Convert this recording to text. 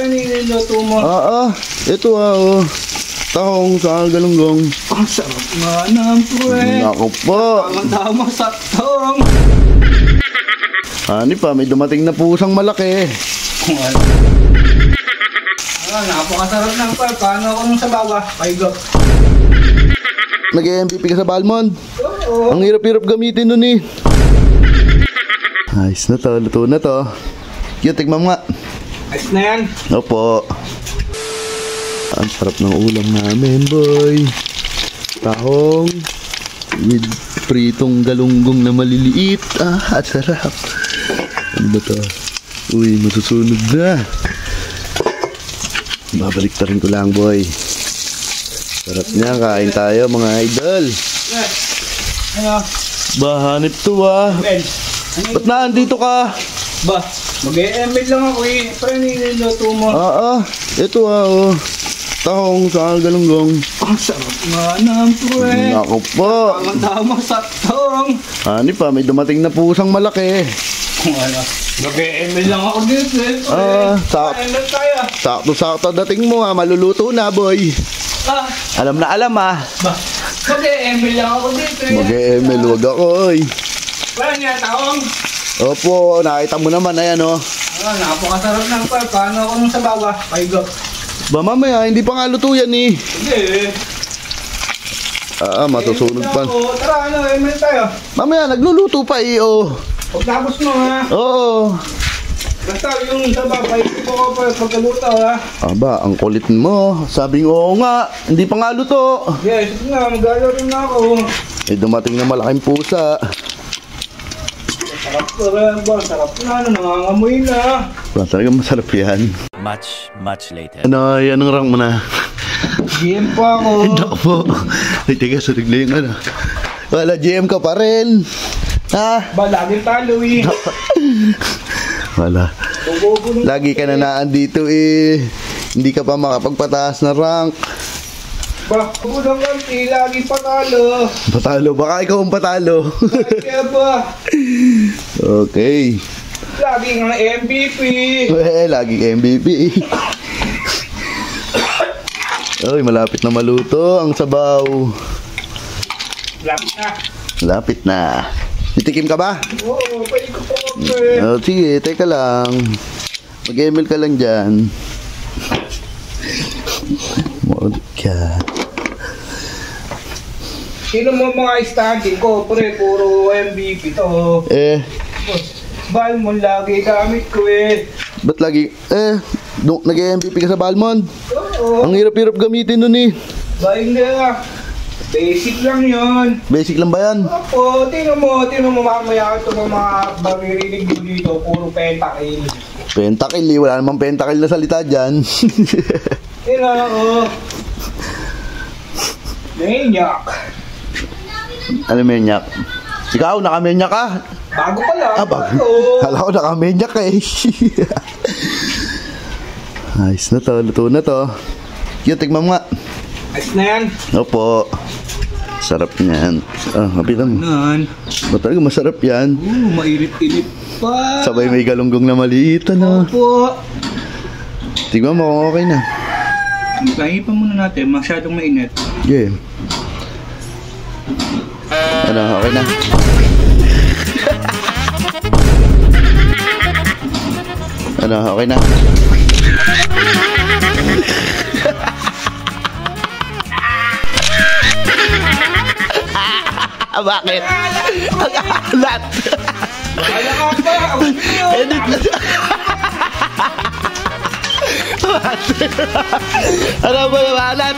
Pre, niluluto mo. Ito oh. Tahong sa galunggong. Ang sarap nga naman, pre. Nako po. Tamang-tamang saktong. Ani pa, may dumating na pusang malaki. Napakasarap ng pre. Paano ako nung sa baba? Paigop. Nag-MVP ka sa Balmond? Oo. Ang hirap-hirap gamitin nun eh. Ayos na to, luto na to. Cute, tignan mo nga. Ayos na yan. Opo. Ang sarap ng ulam namin, boy. Tahong with pritong galunggong na maliliit. Sarap. Ano ba to? Uy, masusunog na. Babalik ta rin ko lang, boy. Sarap niya, kain tayo mga idol. Ano? Bahanip to Ben. Ba't naandito ka? Ba, mag-e-email lang ako eh. Pre, niluluto mo. Ito oh. Tahong sa galunggong. Ang sarap nga naman, pre. Nako po. Tamang-tamang saktong. Ani pa, may dumating na pusang malaki. Mag-e-email lang ako dito eh. Email tayo. Sakto-sakto dating mo maluluto na, boy. Alam na alam Ba, mag-e-email lang ako dito eh. Mag-e-email, wag ako oy. Wala niya, taong. Opo, nakita mo naman, ayan oh. Napakasarap ng pre. Paano ako nung sa baba? Paigop. Ba mamaya, hindi pa nga luto yan eh. Hindi. Masusunod pa. Tara, email tayo. Mamaya, nagluluto pa eh, oh. Pagtapos mo ha. Oo. Basta yung sa baba, ito ko pa pagkaluto ha. Aba, ang kulit mo. Sabi nga, oo nga, hindi pa nga luto. Yes, ito nga, mag-alo rin na ako. Dumating na malaking pusa. Sarap ko rin ba? Sarap na, nangangamoy na. Talaga masarap yan. Much later. Anong rank mo na? GM pa ako. Ako po. Ay, teka, sulig na yung ano. Wala, GM ka pa rin. Ba, laging talo eh. Wala. Lagi ka na naandito eh. Hindi ka pa makapagpataas na rank. Ba, unang kanti, laging patalo. Patalo? Baka ikaw ang patalo. Kaya ba? Okay. Laging ang MVP. Laging MVP. Oy, malapit na maluto ang sabaw. Lapit na. Lapit na. Titikim ka ba? Oo, pwede ko po. Sige, teka lang. Mag-email ka lang dyan. Mood ka. Sino mo mga standing ko? Puro MVP to. Balmond lagi gamit ko eh. Ba't lagi? Nag-MVP ka sa Balmond? Oo. Ang hirap-hirap gamitin nun eh. Ba, hindi ah. Basic lang yun. Basic lang ba yan? Opo, tingnan mo mamaya ito mga maririnig nyo dito, puro pentakill. Pentakill eh, wala namang pentakill na salita dyan. Tingnan ako. Maniac. Ano maniac? Ikaw, naka-maniac ka? Bago pa lang. Bago. Kala ko naka-maniac ka eh. Ayos na to, luto na to. Cute, tignan mo nga. Ayos na yan. Opo. Sarap niyan. Kapitan mo. Ba talaga masarap yan? Mainit-init pa. Sabay may galunggong na maliit, ano? Opo. Tignan mo kung okay na. Kahipan muna natin, masyadong mainit. Yeah. Okay na? Okay na? Bakit? Ang alat! Wala ka pa! Edit na! Ano ba yung alat?